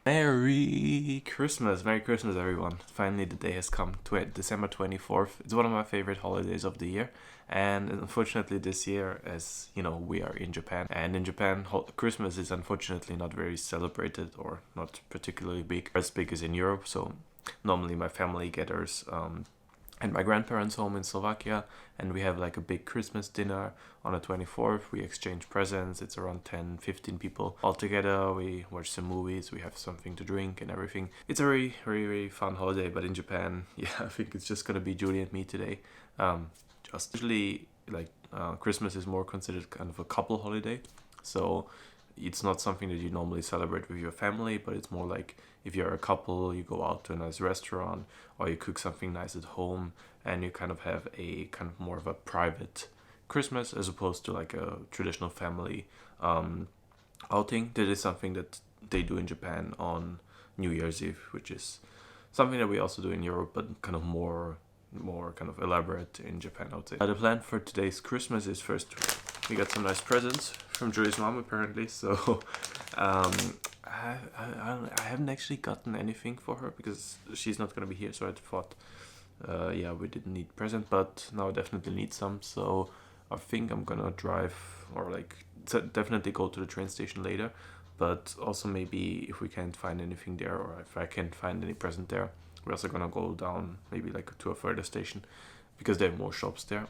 Merry Christmas! Merry Christmas, everyone. Finally, the day has come. December 24th. It's one of my favorite holidays of the year. And unfortunately, this year, as you know, we are in Japan. And in Japan, Christmas is unfortunately not very celebrated or not particularly big, as big as in Europe. So normally my family gathers at my grandparents' home in Slovakia, and we have like a big Christmas dinner on the 24th. We exchange presents. It's around 10, 15 people all together. We watch some movies. We have something to drink and everything. It's a very, very, very fun holiday. But in Japan, yeah, I think it's just gonna be Julie and me today. Just usually, like Christmas is more considered kind of a couple holiday, so it's not something that you normally celebrate with your family, but it's more like if you're a couple, you go out to a nice restaurant or you cook something nice at home, and you kind of have a kind of more of a private Christmas as opposed to like a traditional family outing. That is something that they do in Japan on New Year's Eve, which is something that we also do in Europe, but kind of more kind of elaborate in Japan, I would say. The plan for today's Christmas is first we got some nice presents from Julie's mom apparently, so I haven't actually gotten anything for her because she's not gonna be here, so I thought yeah, we didn't need present, but now I definitely need some, so I think I'm gonna drive or like definitely go to the train station later, but also maybe if we can't find anything there or if I can't find any present there, we're also gonna go down maybe like to a further station because they have more shops there.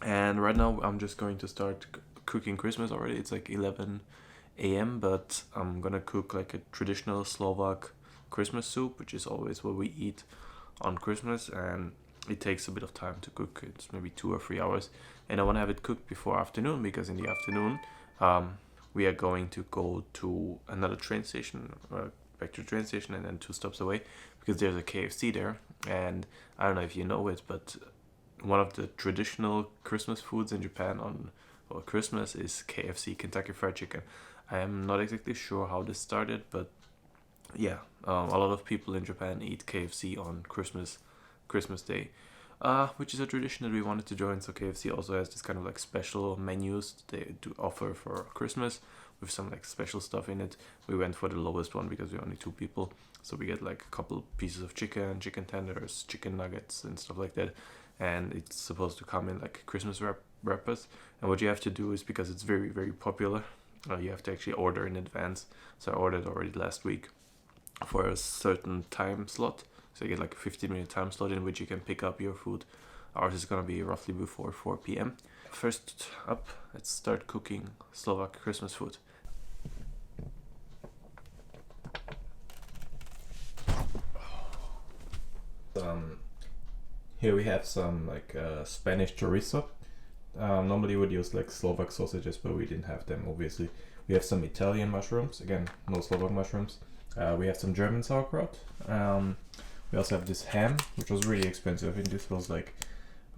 And right now I'm just going to start cooking Christmas already. It's like 11 a.m. but I'm gonna cook like a traditional Slovak Christmas soup, which is always what we eat on Christmas, and it takes a bit of time to cook. It's maybe 2 or 3 hours, and I want to have it cooked before afternoon because in the afternoon we are going to go to another train station, back to the train station, and then 2 stops away because there's a KFC there. And I don't know if you know it, but one of the traditional Christmas foods in Japan on Christmas is KFC, Kentucky Fried Chicken. I am not exactly sure how this started, but yeah, a lot of people in Japan eat KFC on Christmas Day, which is a tradition that we wanted to join. So KFC also has this kind of like special menus they do offer for Christmas with some like special stuff in it. We went for the lowest one because we're only 2 people, so we get like a couple pieces of chicken tenders, chicken nuggets and stuff like that, and it's supposed to come in like Christmas wrappers. And what you have to do is, because it's very, very popular, you have to actually order in advance. So I ordered already last week for a certain time slot, so you get like a 15-minute time slot in which you can pick up your food. Ours is gonna be roughly before 4 p.m. First up, let's start cooking Slovak Christmas food. Here we have some like Spanish chorizo. Normally would use like Slovak sausages, but we didn't have them, obviously. We have some Italian mushrooms, again, no Slovak mushrooms. We have some German sauerkraut. We also have this ham, which was really expensive. I think this was like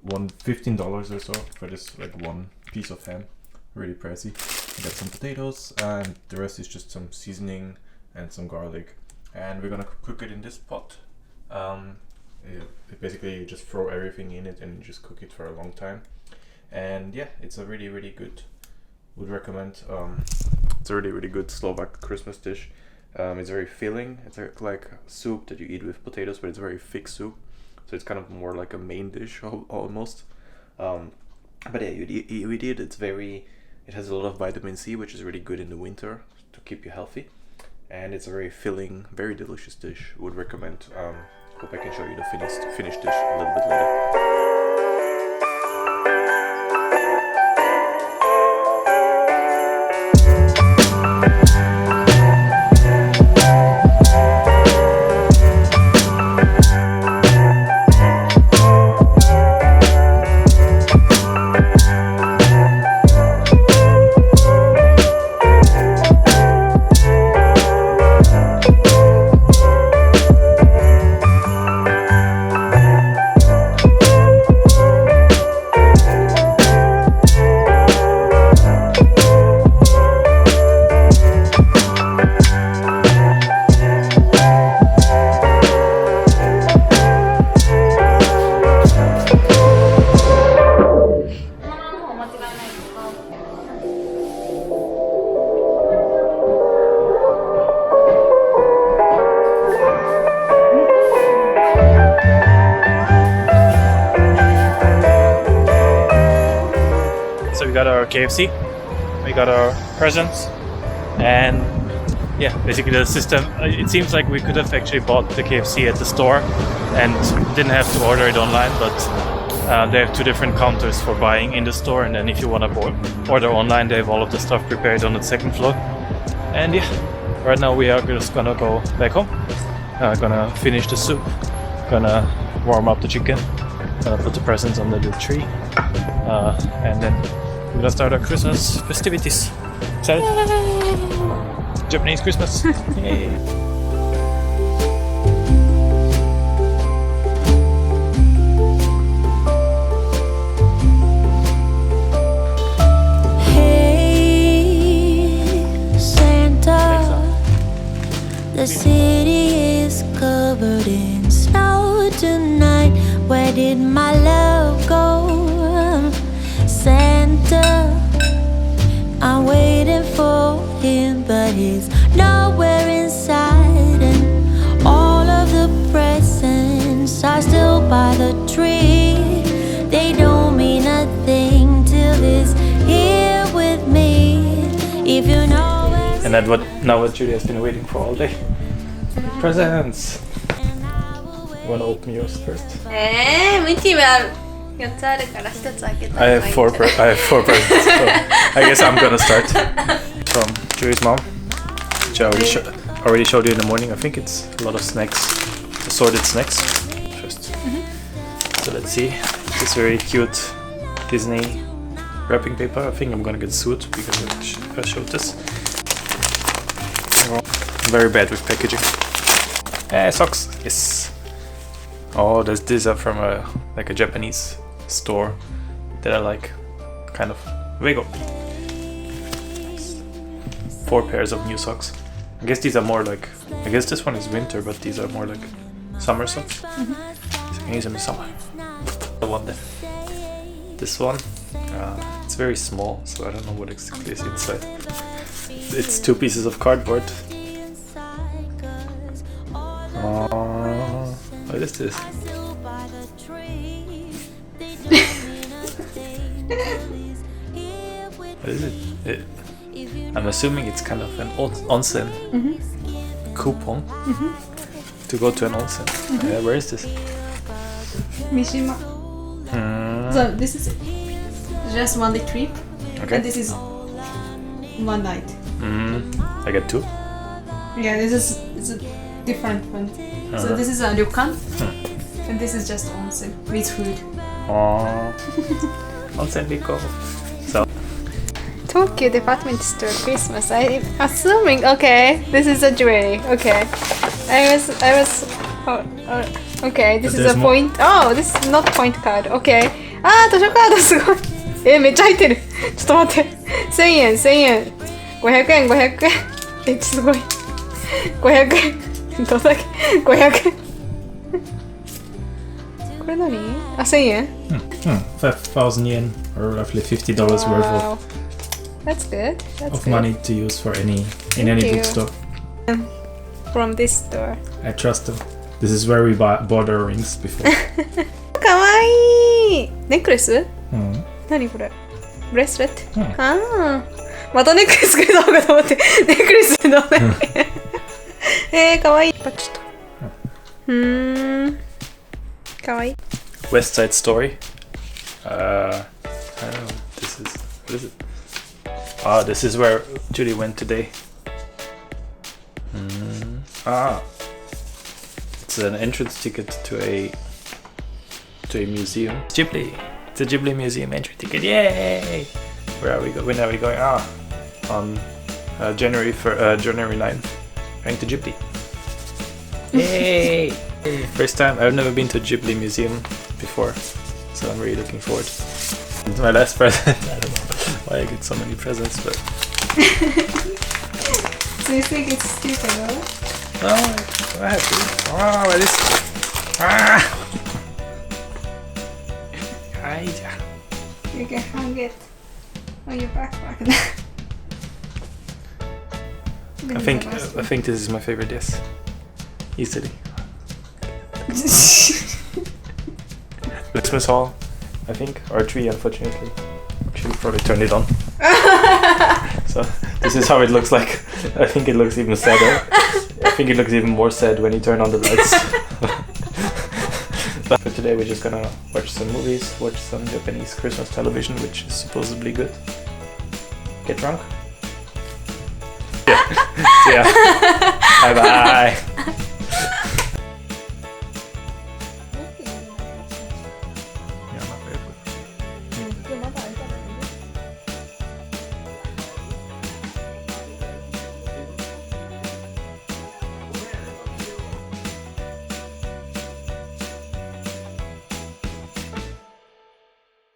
$15 or so for this like one piece of ham. Really pricey. We got some potatoes, and the rest is just some seasoning and some garlic. And we're gonna cook it in this pot. Basically, you just throw everything in it and you just cook it for a long time. And yeah, it's a really, really good. Would recommend. It's a really, really good Slovak Christmas dish. It's very filling. It's like soup that you eat with potatoes, but it's a very thick soup, so it's kind of more like a main dish almost. But yeah, you eat it. It has a lot of vitamin C, which is really good in the winter to keep you healthy, and it's a very filling, very delicious dish. Would recommend. Hope I can show you the finished dish a little bit later. our KFC, we got our presents, and yeah, basically the system, it seems like we could have actually bought the KFC at the store and didn't have to order it online, but they have 2 different counters for buying in the store, and then if you want to order online, they have all of the stuff prepared on the 2nd floor. And yeah, right now we are just gonna go back home, gonna finish the soup, gonna warm up the chicken, gonna put the presents under the tree, and then we're gonna start our Christmas festivities. Excited? Japanese Christmas. Yay. The city is covered in snow tonight. Where did my love go? Santa, I'm waiting for him, but he's nowhere inside. And all of the presents are still by the tree. They don't mean a thing till he's here with me. If you know. And that's what Julie has been waiting for all day. Presents! You wanna open yours first? 無チは4つあるから1つ開けた I have four presents, so I guess I'm gonna start. From Julie's mom, which I already showed you in the morning. I think it's a lot of snacks, assorted snacks. First. So let's see. This very cute Disney wrapping paper. I think I'm gonna get sued because I showed this. I'm very bad with packaging. Socks. Yes. Oh, these are from a Japanese store that I like. Kind of. There you go. 4 pairs of new socks. I guess these are more like. I guess this one is winter, but these are more like summer socks. So I can use them in summer. The one then. This one. It's very small, so I don't know what exactly is inside. It's 2 pieces of cardboard. What is this? What is it? I'm assuming it's kind of an onsen coupon to go to an onsen. Where is this? Mishima. So this is just 1 day trip. Okay. And this is 1 night. I get 2. Yeah, this is a different one. So this is a ryokan, and this is just onsen with food. Onsen Biko. So Tokyo department store Christmas. I'm assuming. Okay, this is a jewelry. Okay, I was. Okay, this is a point. Oh, this is not point card. Okay. 図書カードすごい。めっちゃ入ってる。ちょっと待って。1000円、1000円。500円、500円。すごい。500円。どうだっけ ?500 円。これ何あ、1000円 5,000 yen or roughly $50 worth Wow. That's good. That's of good. money to use for any you. bookstore. From this store. I trust them. This is where we bought our rings before. かわいいネックレス何これブレスレットああまたネックレスくれたのかと思ってネックレスどうだっけかわいいパチッとかわいい West Side Story. I don't know. What is it? Ah, this is where Julie went today. It's an entrance ticket to a museum. Ghibli. It's a Ghibli museum entry ticket. Yay! Where are we going? When are we going? On January 9th. Going to Ghibli. Yay! First time. I've never been to a Ghibli museum before, so I'm really looking forward. It's my last present. I don't know why I get so many presents, but. So you think it's stupid, huh? No, I have to. Oh, what is? You can hang it on your backpack. I think this is my favorite. Yes, easily. Christmas haul, I think, or tree, unfortunately. actually probably turned it on. So this is how it looks like. I think it looks even sadder. I think it looks even more sad when you turn on the lights. But for today we're just gonna watch some movies, watch some Japanese Christmas television, which is supposedly good. Get drunk. Yeah. Yeah. Bye bye.